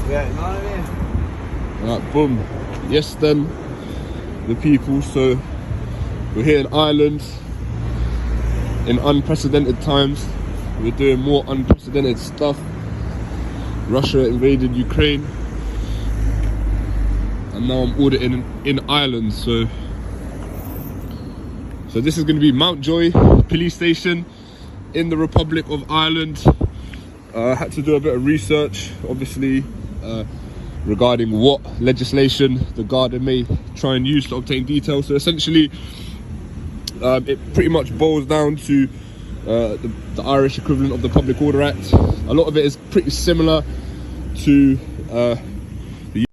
Yeah, you know what I mean? Alright, boom. Yes then, the people. So we're here in Ireland in unprecedented times. We're doing more unprecedented stuff. Russia invaded Ukraine, and now I'm auditing in Ireland. So this is going to be Mountjoy police station in the Republic of Ireland. I had to do a bit of research, obviously, regarding what legislation the Garda may try and use to obtain details. So essentially, it pretty much boils down to the Irish equivalent of the Public Order Act. A lot of it is pretty similar to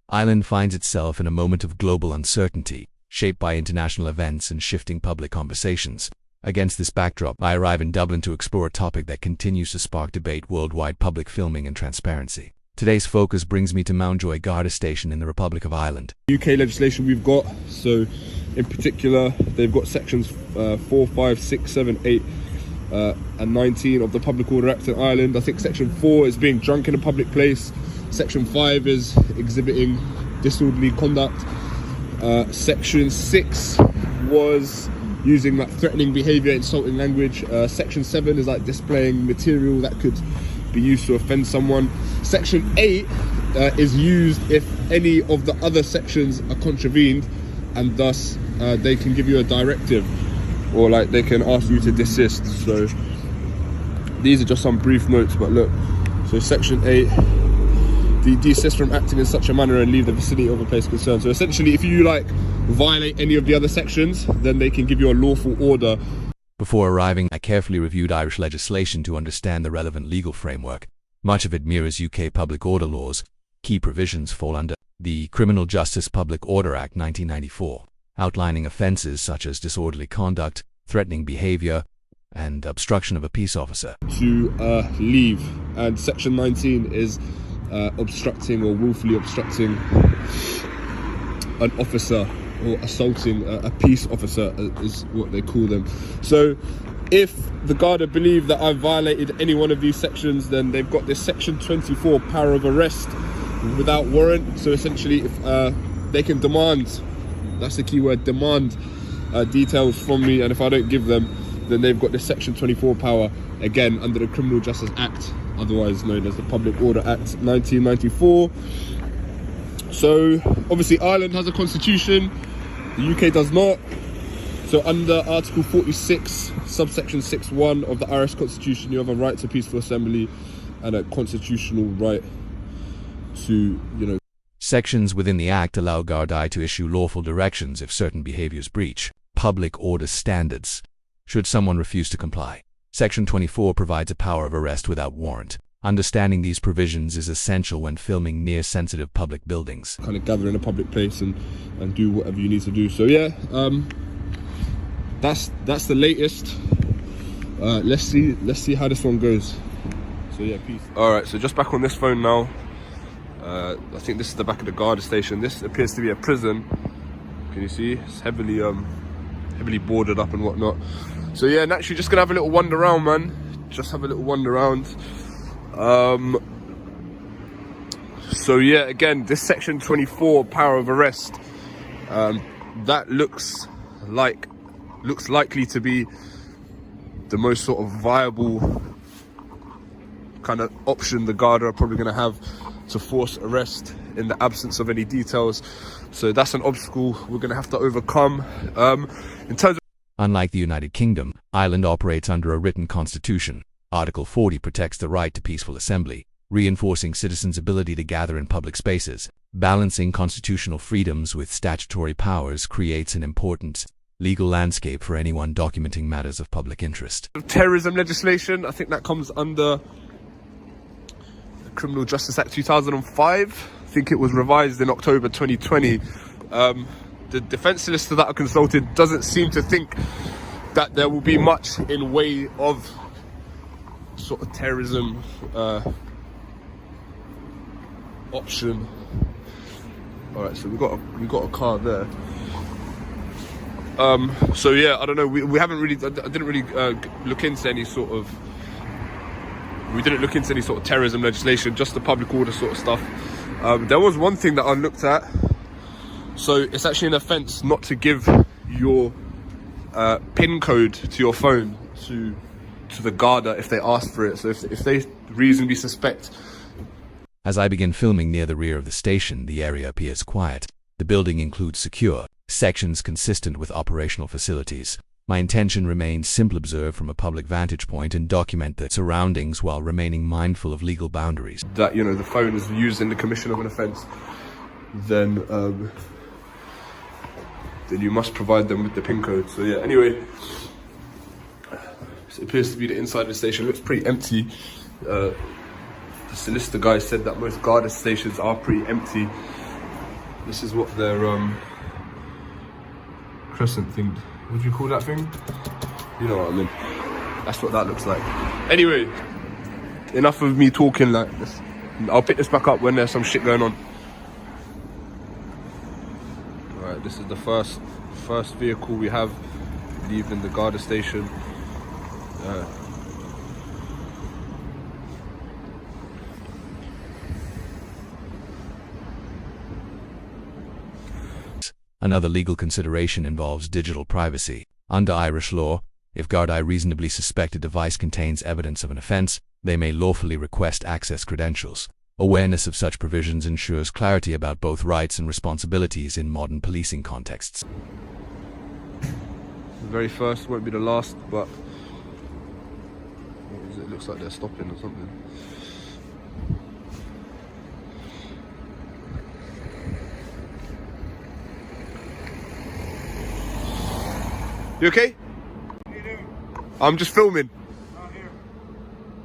Ireland finds itself in a moment of global uncertainty, shaped by international events and shifting public conversations. Against this backdrop, I arrive in Dublin to explore a topic that continues to spark debate worldwide: public filming and transparency. Today's focus brings me to Mountjoy Garda Station in the Republic of Ireland. UK legislation we've got. So in particular, they've got sections 4, 5, 6, 7, 8 and 19 of the Public Order Act in Ireland. I think section 4 is being drunk in a public place. Section 5 is exhibiting disorderly conduct. Section 6 was using like threatening behaviour, insulting language. Section 7 is like displaying material that could be used to offend someone. Section 8 is used if any of the other sections are contravened, and thus they can give you a directive, or like they can ask you to desist. So these are just some brief notes, but look, so section 8, the desist from acting in such a manner and leave the vicinity of a place concerned. So essentially, if you like violate any of the other sections, then they can give you a lawful order. Before arriving, I carefully reviewed Irish legislation to understand the relevant legal framework. Much of it mirrors UK public order laws. Key provisions fall under the Criminal Justice Public Order Act 1994, outlining offences such as disorderly conduct, threatening behaviour, and obstruction of a peace officer. To leave, and section 19 is obstructing or willfully obstructing an officer, or assaulting a peace officer is what they call them. So if the Garda believe that I've violated any one of these sections, then they've got this section 24 power of arrest without warrant. So essentially, if they can demand, that's the key word, demand details from me, and if I don't give them, then they've got this section 24 power, again under the Criminal Justice Act, otherwise known as the Public Order Act 1994. So obviously Ireland has a constitution, the UK does not. So under Article 46, subsection 6.1 of the Irish Constitution, you have a right to peaceful assembly and a constitutional right to, Sections within the Act allow Gardaí to issue lawful directions if certain behaviours breach public order standards, should someone refuse to comply. Section 24 provides a power of arrest without warrant. Understanding these provisions is essential when filming near sensitive public buildings. Kind of gather in a public place and do whatever you need to do. So yeah, that's the latest. Let's see how this one goes. So yeah, peace. Alright, so just back on this phone now. I think this is the back of the Garda station. This appears to be a prison. Can you see? It's heavily boarded up and whatnot. So yeah, naturally just gonna have a little wander around, man. Just have a little wander around. So yeah, again, this section 24 power of arrest, that looks likely to be the most sort of viable kind of option the Garda are probably going to have to force arrest in the absence of any details. So that's an obstacle we're going to have to overcome. In terms of Unlike the United Kingdom, Ireland operates under a written constitution. Article 40 protects the right to peaceful assembly, reinforcing citizens' ability to gather in public spaces. Balancing constitutional freedoms with statutory powers creates an important legal landscape for anyone documenting matters of public interest. terrorism legislation, I think that comes under the Criminal Justice Act 2005. I think it was revised in October 2020. The defence solicitor that I consulted doesn't seem to think that there will be much in way of sort of terrorism option. All right, so we got a car there. So yeah, I don't know. We haven't really. I didn't really look into any sort of. We didn't look into any sort of terrorism legislation, just the public order sort of stuff. There was one thing that I looked at. So it's actually an offence not to give your PIN code to your phone to the Garda if they ask for it. So if they reasonably suspect. As I begin filming near the rear of the station, the area appears quiet. The building includes secure sections consistent with operational facilities. My intention remains simply observe from a public vantage point and document the surroundings while remaining mindful of legal boundaries. That, you know, the phone is used in the commission of an offence, then you must provide them with the PIN code. So yeah, anyway, it appears to be the inside of the station. It looks pretty empty. The solicitor guy said that most Garda stations are pretty empty. This is what their crescent thing, what do you call that thing? You know what I mean. That's what that looks like. Anyway, enough of me talking like this. I'll pick this back up when there's some shit going on. Alright, this is the first vehicle we have leaving the Garda station. Another legal consideration involves digital privacy. Under Irish law, if Gardaí reasonably suspect a device contains evidence of an offence, they may lawfully request access credentials. Awareness of such provisions ensures clarity about both rights and responsibilities in modern policing contexts. The very first won't be the last, but what is it? It looks like they're stopping or something. You okay? What are you doing? I'm just filming. Not here.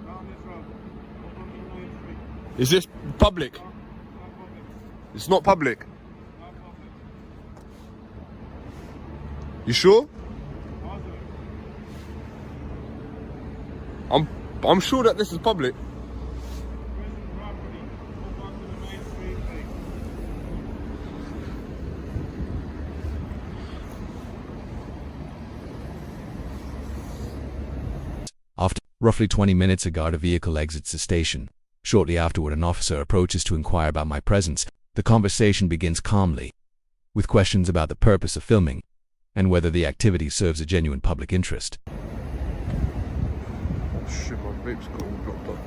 Not on this road. Up on the main street. Is this public? Not public. It's not public. Not public. You sure? Positive. I'm sure that this is public. Prison property. Up onto the main street, please. After roughly 20 minutes, a Garda vehicle exits the station. Shortly afterward, an officer approaches to inquire about my presence. The conversation begins calmly, with questions about the purpose of filming and whether the activity serves a genuine public interest. Oh shit, my vape's got all blocked up.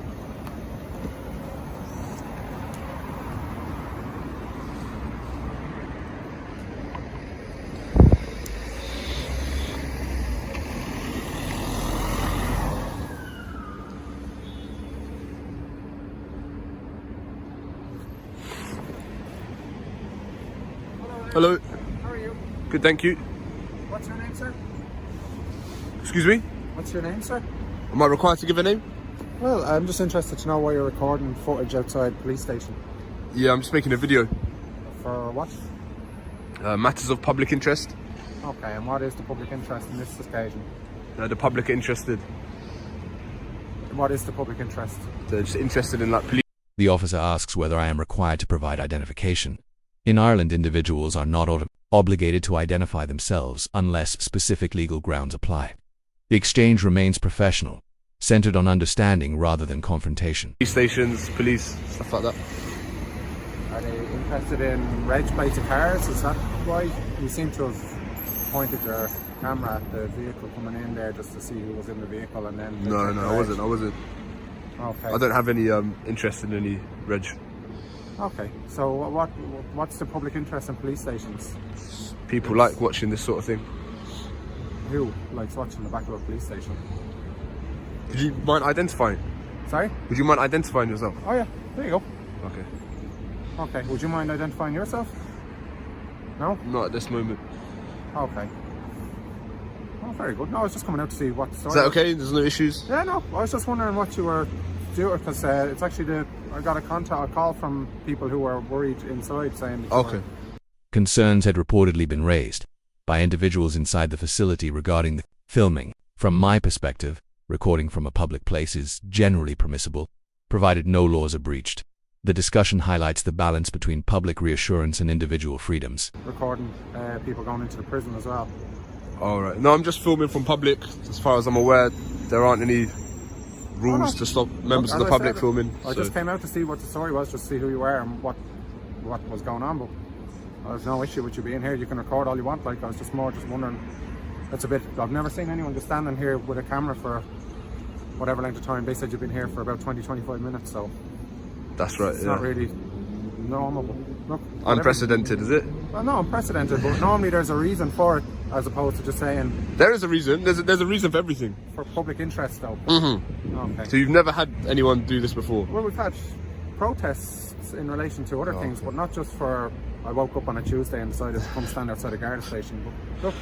Hello. How are you? Good, thank you. What's your name, sir? Excuse me? What's your name, sir? Am I required to give a name? Well, I'm just interested to know why you're recording footage outside the police station. Yeah, I'm just making a video. For what? Matters of public interest. Okay, and what is the public interest in this occasion? The public are interested. What is the public interest? They're just interested in like police. The officer asks whether I am required to provide identification. In Ireland, individuals are not obligated to identify themselves unless specific legal grounds apply. The exchange remains professional, centered on understanding rather than confrontation. Police stations, police, stuff like that. Are they interested in reg plates of cars? Is that why you seem to have pointed your camera at the vehicle coming in there just to see who was in the vehicle and then... No, I wasn't. Okay. I don't have any interest in any reg. Okay, so what's the public interest in police stations? People like watching this sort of thing. Who likes watching the back of a police station? Would you mind identifying? Sorry? Would you mind identifying yourself? Oh yeah, there you go. Okay. Okay, would you mind identifying yourself? No? Not at this moment. Okay. Oh, very good. No, I was just coming out to see what story. Is that okay? There's no issues? Yeah, no. I was just wondering what you were doing because it's actually I got a call from people who were worried inside saying. Okay. Concerns had reportedly been raised by individuals inside the facility regarding the filming. From my perspective, recording from a public place is generally permissible, provided no laws are breached. The discussion highlights the balance between public reassurance and individual freedoms. Recording people going into the prison as well. Alright. No, I'm just filming from public. As far as I'm aware, there aren't any rules to stop members of the public filming. I just came out to see what the story was, just to see who you were and what what was going on, but there's no issue with you being here. You can record all you want. Like, I was just wondering, it's a bit, I've never seen anyone just standing here with a camera for whatever length of time. They said you've been here for about 20-25 minutes, so That's right, it's yeah. not really normal. But look, Unprecedented, is it? well, no, unprecedented, but normally there's a reason for it, as opposed to just saying There is a reason. There's a reason for everything. for public interest, though. Okay. So you've never had anyone do this before? Well, we've had protests in relation to other things, but not just for, I woke up on a Tuesday and decided to come stand outside a Garda station. But look,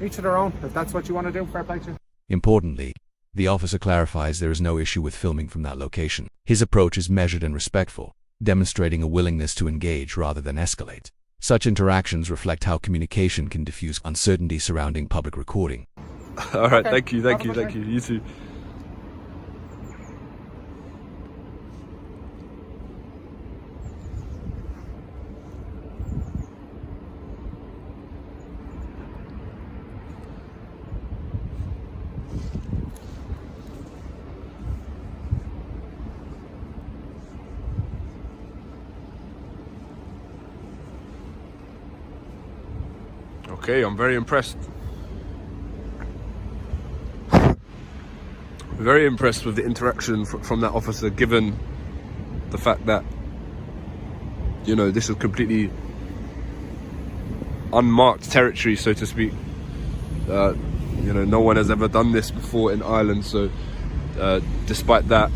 each of their own. If that's what you want to do, fair play to you. Importantly, the officer clarifies there is no issue with filming from that location. His approach is measured and respectful, demonstrating a willingness to engage rather than escalate. Such interactions reflect how communication can diffuse uncertainty surrounding public recording. All right, Okay. thank you. Have a good day. You too. Okay, I'm very impressed. Very impressed with the interaction from that officer, given the fact that, you know, this is completely unmarked territory, so to speak. You know, no one has ever done this before in Ireland, so despite that.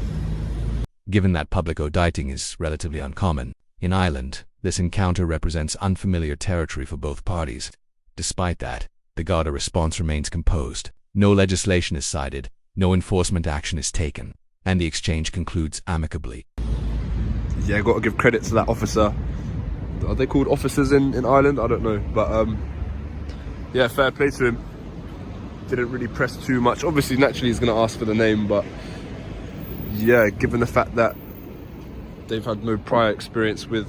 Given that public auditing is relatively uncommon, in Ireland, this encounter represents unfamiliar territory for both parties. Despite that, the Garda response remains composed. No legislation is cited, no enforcement action is taken, and the exchange concludes amicably. Yeah, got to give credit to that officer. Are they called officers in Ireland? I don't know, but yeah, fair play to him. Didn't really press too much. Obviously, naturally, he's going to ask for the name, but yeah, given the fact that they've had no prior experience with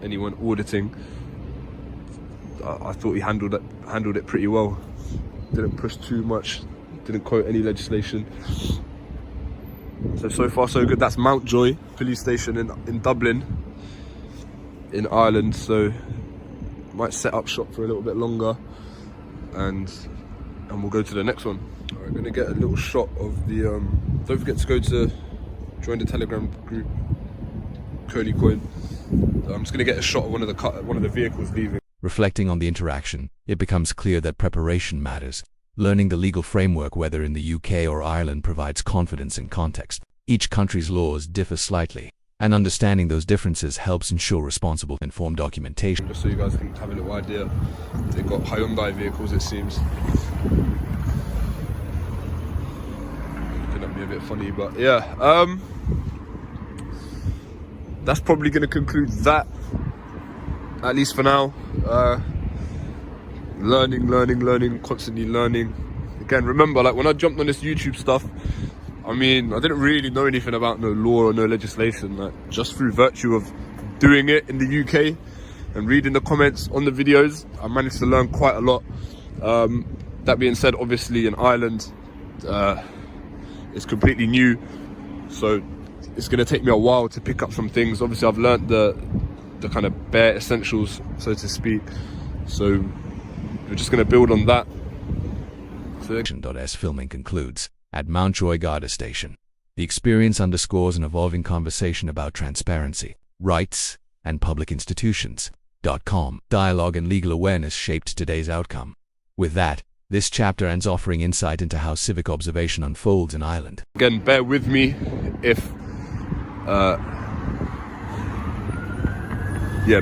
anyone auditing, I thought he handled it pretty well. Didn't push too much. Didn't quote any legislation. So far so good. That's Mountjoy police station in Dublin, in Ireland. So might set up shop for a little bit longer, and we'll go to the next one. All right, gonna get a little shot of the. Don't forget to join the Telegram group, Curly Coin. I'm just gonna get a shot of one of the vehicles leaving. Reflecting on the interaction, it becomes clear that preparation matters. Learning the legal framework, whether in the UK or Ireland, provides confidence and context. Each country's laws differ slightly, and understanding those differences helps ensure responsible, informed documentation. Just so you guys can have a little idea, they've got Hyundai vehicles, it seems. Looking at me a bit funny, but yeah. That's probably going to conclude that, at least for now. Learning, constantly learning. Again, remember, like when I jumped on this YouTube stuff, I mean, I didn't really know anything about no law or no legislation. Like, just through virtue of doing it in the UK and reading the comments on the videos, I managed to learn quite a lot. That being said, obviously in Ireland, it's completely new, so it's going to take me a while to pick up some things. Obviously, I've learned the kind of bare essentials, so to speak. So we're just going to build on that. S filming concludes at Mountjoy Garda Station. The experience underscores an evolving conversation about transparency, rights, and public institutions. Dialogue and legal awareness shaped today's outcome. With that, this chapter ends offering insight into how civic observation unfolds in Ireland. Again, bear with me if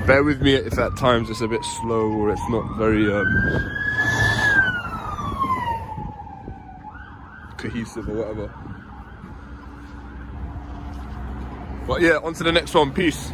bear with me if at times it's a bit slow or it's not very cohesive or whatever. But yeah, on to the next one. Peace.